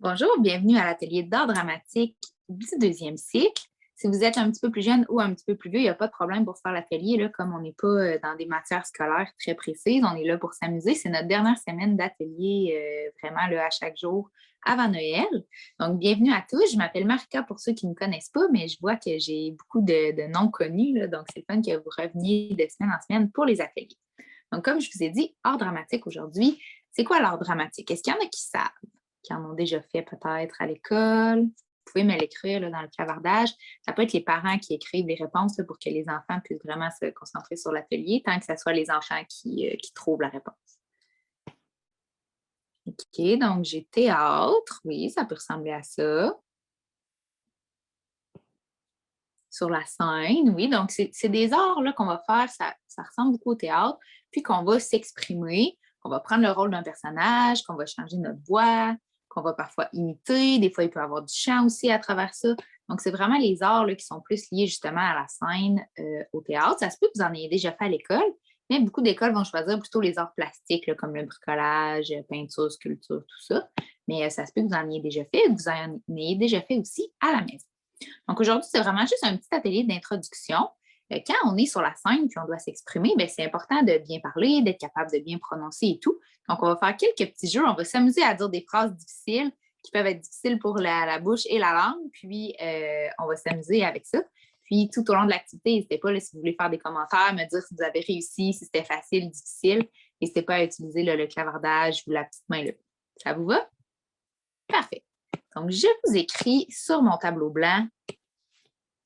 Bonjour, bienvenue à l'atelier d'art dramatique du deuxième cycle. Si vous êtes un petit peu plus jeune ou un petit peu plus vieux, il n'y a pas de problème pour faire l'atelier. Comme on n'est pas dans des matières scolaires très précises, on est là pour s'amuser. C'est notre dernière semaine d'atelier vraiment là, à chaque jour avant Noël. Donc, bienvenue à tous. Je m'appelle Marika pour ceux qui ne me connaissent pas, mais je vois que j'ai beaucoup de noms connus. Donc, c'est le fun que vous reveniez de semaine en semaine pour les ateliers. Donc, comme je vous ai dit, art dramatique aujourd'hui, c'est quoi l'art dramatique? Est-ce qu'il y en a qui savent? Qui en ont déjà fait peut-être à l'école. Vous pouvez me l'écrire dans le clavardage. Ça peut être les parents qui écrivent les réponses pour que les enfants puissent vraiment se concentrer sur l'atelier, tant que ce soit les enfants qui trouvent la réponse. OK, donc j'ai théâtre. Oui, ça peut ressembler à ça. Sur la scène, oui. Donc, c'est des arts qu'on va faire. Ça ressemble beaucoup au théâtre. Puis qu'on va s'exprimer, qu'on va prendre le rôle d'un personnage, qu'on va changer notre voix, qu'on va parfois imiter. Des fois, il peut y avoir du chant aussi à travers ça. Donc, c'est vraiment les arts qui sont plus liés justement à la scène, au théâtre. Ça se peut que vous en ayez déjà fait à l'école, mais beaucoup d'écoles vont choisir plutôt les arts plastiques, comme le bricolage, peinture, sculpture, tout ça. Mais ça se peut que vous en ayez déjà fait, que vous en ayez déjà fait aussi à la maison. Donc aujourd'hui, c'est vraiment juste un petit atelier d'introduction. Quand on est sur la scène et on doit s'exprimer, c'est important de bien parler, d'être capable de bien prononcer et tout. Donc, on va faire quelques petits jeux. On va s'amuser à dire des phrases difficiles qui peuvent être difficiles pour la bouche et la langue. Puis, on va s'amuser avec ça. Puis, tout au long de l'activité, n'hésitez pas, si vous voulez faire des commentaires, me dire si vous avez réussi, si c'était facile, difficile. N'hésitez pas à utiliser le clavardage ou la petite main levée. Ça vous va? Parfait. Donc, je vous écris sur mon tableau blanc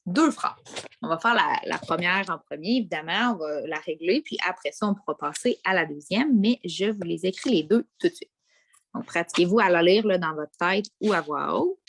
2 phrases. On va faire la première en premier, évidemment, on va la régler, puis après ça, on pourra passer à la deuxième, mais je vous les écris les deux tout de suite. Donc, pratiquez-vous à la lire dans votre tête ou à voix haute.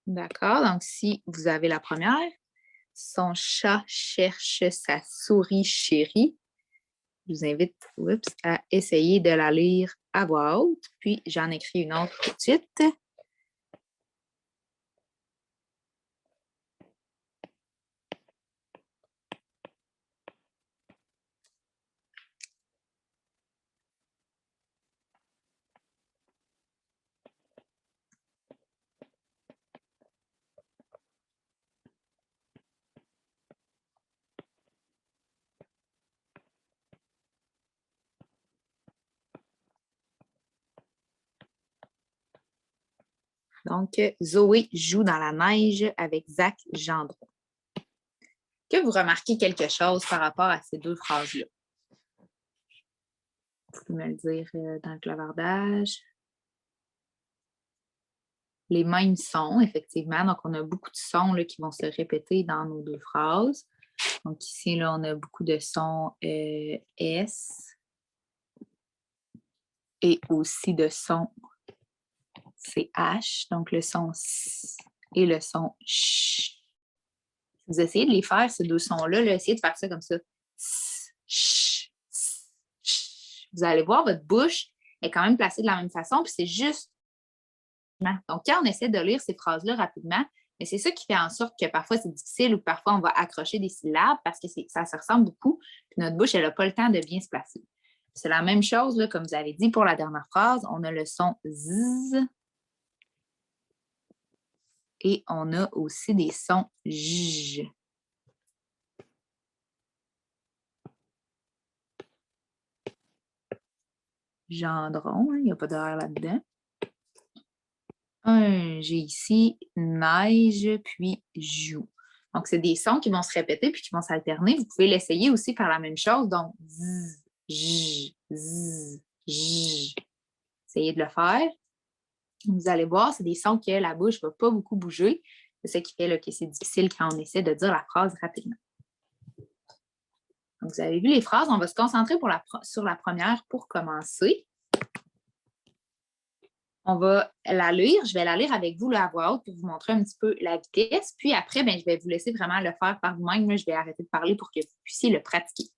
D'accord, donc si vous avez la première, son chat cherche sa souris chérie. Je vous invite à essayer de la lire à voix haute, puis j'en écris une autre tout de suite. Donc, Zoé joue dans la neige avec Zach Gendron. Que vous remarquez quelque chose par rapport à ces 2 phrases-là? Vous pouvez me le dire dans le clavardage. Les mêmes sons, effectivement. Donc, on a beaucoup de sons qui vont se répéter dans nos 2 phrases. Donc, ici, là, on a beaucoup de sons S et aussi de sons CH. Donc, le son S et le son CH. Vous essayez de les faire, ces 2 sons-là, essayez de faire ça comme ça. Vous allez voir, votre bouche est quand même placée de la même façon, puis c'est juste. Donc, quand on essaie de lire ces phrases-là rapidement, c'est ça qui fait en sorte que parfois c'est difficile ou parfois on va accrocher des syllabes parce que ça se ressemble beaucoup, puis notre bouche, elle n'a pas le temps de bien se placer. C'est la même chose, comme vous avez dit, pour la dernière phrase. On a le son Z et on a aussi des sons J. Gendron, il n'y a pas d'heure là-dedans. J'ai ici neige, puis joue. Donc, c'est des sons qui vont se répéter puis qui vont s'alterner. Vous pouvez l'essayer aussi par la même chose. Donc, z, j, z, j. Essayez de le faire. Vous allez voir, c'est des sons que la bouche ne va pas beaucoup bouger. C'est ça qui fait que c'est difficile quand on essaie de dire la phrase rapidement. Donc, vous avez vu les phrases. On va se concentrer sur la première pour commencer. On va la lire. Je vais la lire avec vous là, à voix haute pour vous montrer un petit peu la vitesse. Puis après, ben, je vais vous laisser vraiment le faire par vous-même. Là, je vais arrêter de parler pour que vous puissiez le pratiquer.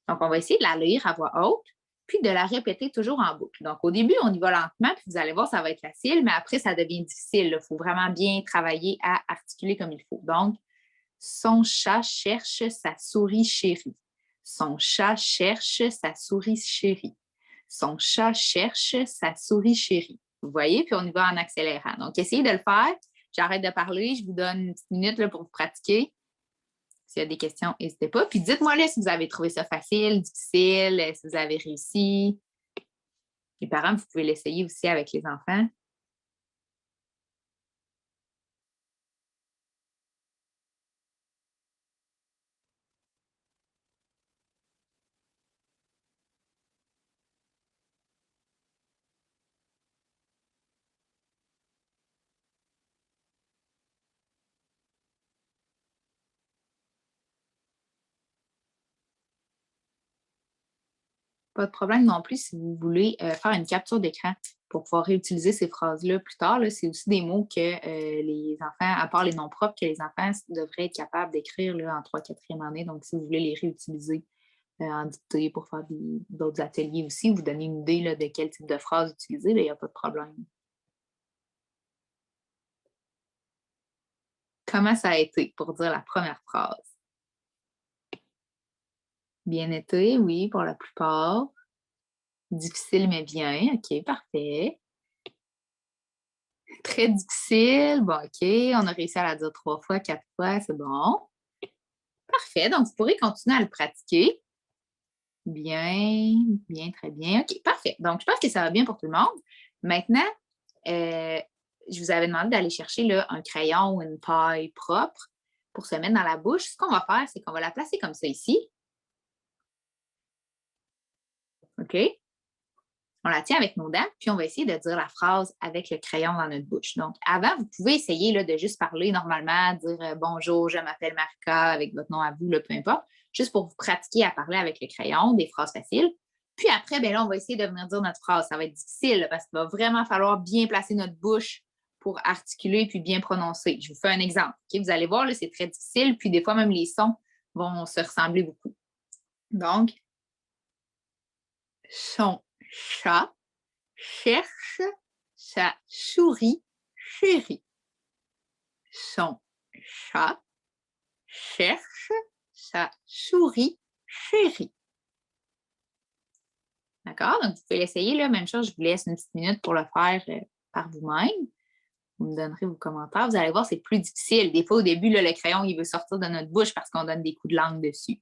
Donc, on va essayer de la lire à voix haute, puis de la répéter toujours en boucle. Donc, au début, on y va lentement, puis vous allez voir, ça va être facile, mais après, ça devient difficile. Il faut vraiment bien travailler à articuler comme il faut. Donc, son chat cherche sa souris chérie. Son chat cherche sa souris chérie. Son chat cherche sa souris chérie. Vous voyez, puis on y va en accélérant. Donc, essayez de le faire. J'arrête de parler. Je vous donne une petite minute là, pour vous pratiquer. S'il y a des questions, n'hésitez pas. Puis dites-moi là si vous avez trouvé ça facile, difficile, si vous avez réussi. Les parents, vous pouvez l'essayer aussi avec les enfants. Pas de problème non plus si vous voulez faire une capture d'écran pour pouvoir réutiliser ces phrases-là plus tard. Là, c'est aussi des mots que les enfants, à part les noms propres, que les enfants devraient être capables d'écrire là, en 3e, 4e année. Donc, si vous voulez les réutiliser en dictée pour faire d'autres ateliers aussi, vous donner une idée là, de quel type de phrase utiliser, il n'y a pas de problème. Comment ça a été pour dire la première phrase? Bien été, oui, pour la plupart. Difficile, mais bien. OK, parfait. Très difficile. Bon, OK, on a réussi à la dire 3 fois, 4 fois, c'est bon. Parfait. Donc, vous pourrez continuer à le pratiquer. Bien, bien, très bien. OK, parfait. Donc, je pense que ça va bien pour tout le monde. Maintenant, je vous avais demandé d'aller chercher là, un crayon ou une paille propre pour se mettre dans la bouche. Ce qu'on va faire, c'est qu'on va la placer comme ça ici. OK? On la tient avec nos dents, puis on va essayer de dire la phrase avec le crayon dans notre bouche. Donc, avant, vous pouvez essayer là, de juste parler normalement, dire bonjour, je m'appelle Marika, avec votre nom à vous, là, peu importe, juste pour vous pratiquer à parler avec le crayon, des phrases faciles. Puis après, ben là, on va essayer de venir dire notre phrase. Ça va être difficile là, parce qu'il va vraiment falloir bien placer notre bouche pour articuler puis bien prononcer. Je vous fais un exemple. Okay? Vous allez voir, là, c'est très difficile, puis des fois, même les sons vont se ressembler beaucoup. Donc, son chat cherche sa souris chérie. Son chat cherche sa souris chérie. D'accord? Donc, vous pouvez l'essayer, là. Même chose, je vous laisse une petite minute pour le faire par vous-même. Vous me donnerez vos commentaires. Vous allez voir, c'est plus difficile. Des fois, au début, là, le crayon, il veut sortir de notre bouche parce qu'on donne des coups de langue dessus.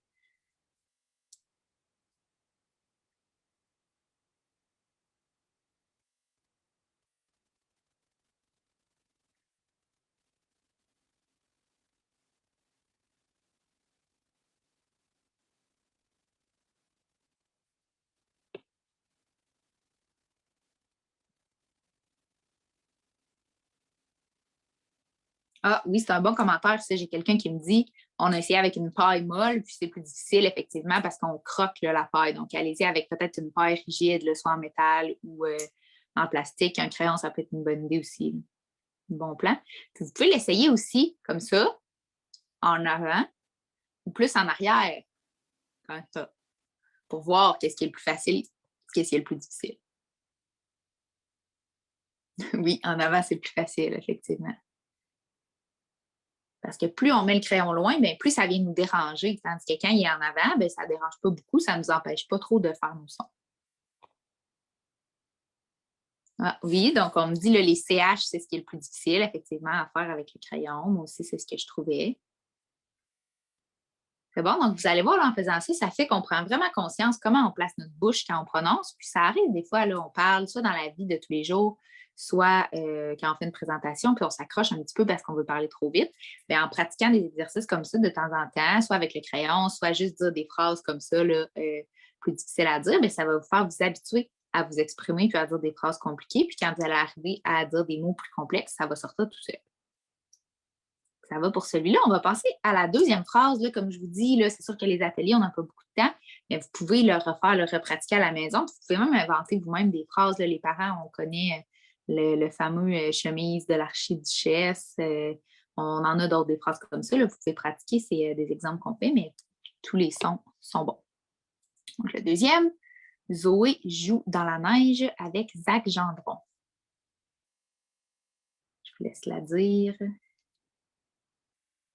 Ah oui, c'est un bon commentaire. Ça, j'ai quelqu'un qui me dit on a essayé avec une paille molle, puis c'est plus difficile, effectivement, parce qu'on croque là, la paille. Donc, allez-y avec peut-être une paille rigide, là, soit en métal ou en plastique. Un crayon, ça peut être une bonne idée aussi. Un bon plan. Puis vous pouvez l'essayer aussi, comme ça, en avant ou plus en arrière, comme ça, pour voir qu'est-ce qui est le plus facile, qu'est-ce qui est le plus difficile. Oui, en avant, c'est plus facile, effectivement. Parce que plus on met le crayon loin, bien, plus ça vient nous déranger. Tandis que quand il est en avant, bien, ça ne dérange pas beaucoup, ça ne nous empêche pas trop de faire nos sons. Ah, oui, donc on me dit là, les CH, c'est ce qui est le plus difficile, effectivement, à faire avec le crayon. Moi aussi, c'est ce que je trouvais. C'est bon, donc vous allez voir, là, en faisant ça, ça fait qu'on prend vraiment conscience comment on place notre bouche quand on prononce. Puis ça arrive des fois, là, on parle, soit dans la vie de tous les jours, soit quand on fait une présentation, puis on s'accroche un petit peu parce qu'on veut parler trop vite. Bien, en pratiquant des exercices comme ça de temps en temps, soit avec le crayon, soit juste dire des phrases comme ça, là, plus difficiles à dire, bien, ça va vous faire vous habituer à vous exprimer puis à dire des phrases compliquées. Puis quand vous allez arriver à dire des mots plus complexes, ça va sortir tout seul. Ça va pour celui-là. On va passer à la deuxième phrase. Là, comme je vous dis, là, c'est sûr que les ateliers, on n'a pas beaucoup de temps, mais vous pouvez le refaire, le repratiquer à la maison. Vous pouvez même inventer vous-même des phrases. Là, les parents, on connaît le fameux chemise de l'archiduchesse. On en a d'autres, des phrases comme ça. Là, vous pouvez pratiquer, c'est des exemples qu'on fait, mais tous les sons sont bons. Donc, le deuxième, Zoé joue dans la neige avec Zach Gendron. Je vous laisse la dire.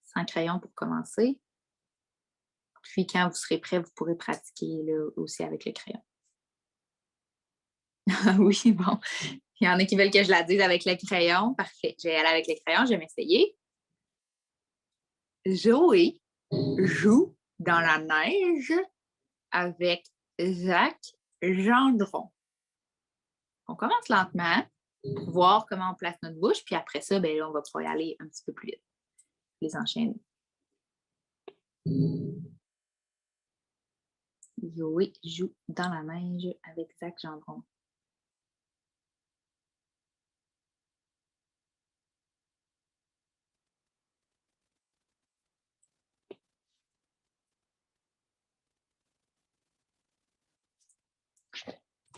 Sans crayon pour commencer. Puis, quand vous serez prêt, vous pourrez pratiquer là, aussi avec le crayon. Oui, bon. Il y en a qui veulent que je la dise avec le crayon. Parfait. Je vais aller avec le crayon. Je vais m'essayer. Zoé joue dans la neige avec Zach Gendron. On commence lentement pour voir comment on place notre bouche. Puis après ça, ben, on va pouvoir y aller un petit peu plus vite. Les enchaîner. Zoé joue dans la neige avec Zach Gendron.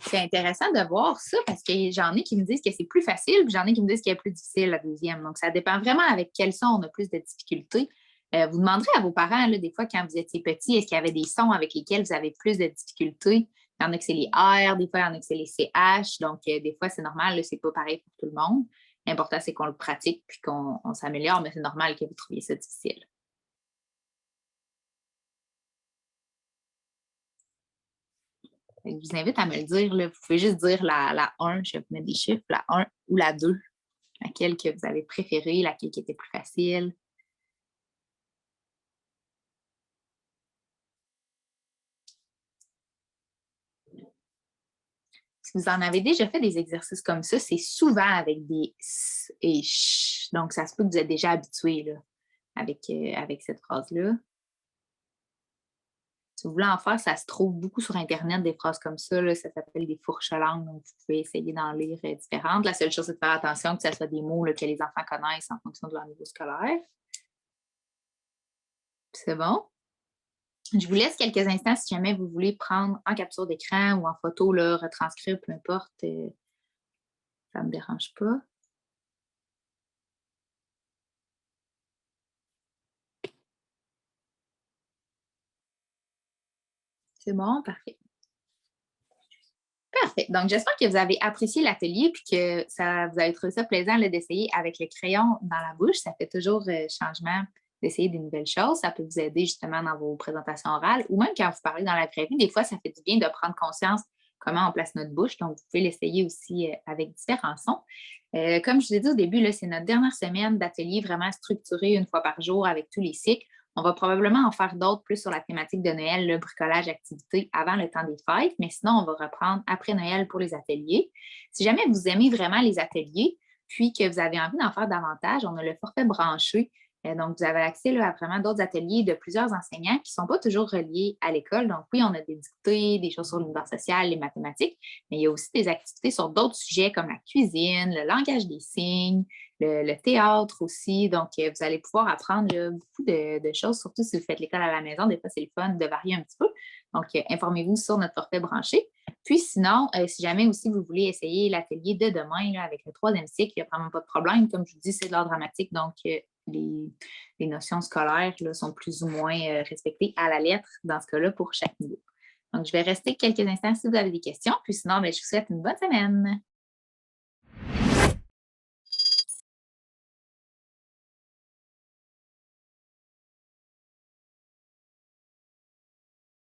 C'est intéressant de voir ça parce que j'en ai qui me disent que c'est plus facile, puis j'en ai qui me disent qu'il est plus difficile la deuxième. Donc, ça dépend vraiment avec quels sons on a plus de difficultés. Vous demanderez à vos parents, là, des fois, quand vous étiez petits, est-ce qu'il y avait des sons avec lesquels vous avez plus de difficultés? Il y en a que c'est les R, des fois, il y en a que c'est les CH. Donc, des fois, c'est normal, c'est pas pareil pour tout le monde. L'important, c'est qu'on le pratique puis qu'on s'améliore, mais c'est normal que vous trouviez ça difficile. Je vous invite à me le dire. Là. Vous pouvez juste dire la 1, je vais vous mettre des chiffres, la 1 ou la 2. Laquelle que vous avez préférée, laquelle qui était plus facile. Si vous en avez déjà fait des exercices comme ça, c'est souvent avec des s et ch. Donc, ça se peut que vous êtes déjà habitué là, avec cette phrase-là. Si vous voulez en faire, ça se trouve beaucoup sur Internet, des phrases comme ça. Là, ça s'appelle des fourches-langues. Donc, vous pouvez essayer d'en lire différentes. La seule chose, c'est de faire attention que ce soit des mots là, que les enfants connaissent en fonction de leur niveau scolaire. C'est bon? Je vous laisse quelques instants si jamais vous voulez prendre en capture d'écran ou en photo, là, retranscrire, peu importe. Ça ne me dérange pas. C'est bon, parfait. Parfait. Donc, j'espère que vous avez apprécié l'atelier et que vous avez trouvé ça plaisant d'essayer avec le crayon dans la bouche. Ça fait toujours changement d'essayer des nouvelles choses. Ça peut vous aider justement dans vos présentations orales ou même quand vous parlez dans la vraie vie. Des fois, ça fait du bien de prendre conscience comment on place notre bouche. Donc, vous pouvez l'essayer aussi avec différents sons. Comme je vous ai dit au début, c'est notre dernière semaine d'atelier vraiment structuré une fois par jour avec tous les cycles. On va probablement en faire d'autres plus sur la thématique de Noël, le bricolage, activité avant le temps des fêtes, mais sinon, on va reprendre après Noël pour les ateliers. Si jamais vous aimez vraiment les ateliers, puis que vous avez envie d'en faire davantage, on a le forfait branché. Donc, vous avez accès là, à vraiment d'autres ateliers de plusieurs enseignants qui ne sont pas toujours reliés à l'école. Donc, oui, on a des dictées, des choses sur l'univers social, les mathématiques, mais il y a aussi des activités sur d'autres sujets comme la cuisine, le langage des signes, le théâtre aussi. Donc, vous allez pouvoir apprendre là, beaucoup de choses, surtout si vous faites l'école à la maison. Des fois, c'est le fun de varier un petit peu. Donc, informez-vous sur notre forfait branché. Puis sinon, si jamais aussi vous voulez essayer l'atelier de demain là, avec le troisième cycle, il n'y a vraiment pas de problème. Comme je vous dis, c'est de l'art dramatique, donc les notions scolaires là, sont plus ou moins respectées à la lettre dans ce cas-là pour chaque niveau. Donc, je vais rester quelques instants si vous avez des questions. Puis sinon, je vous souhaite une bonne semaine.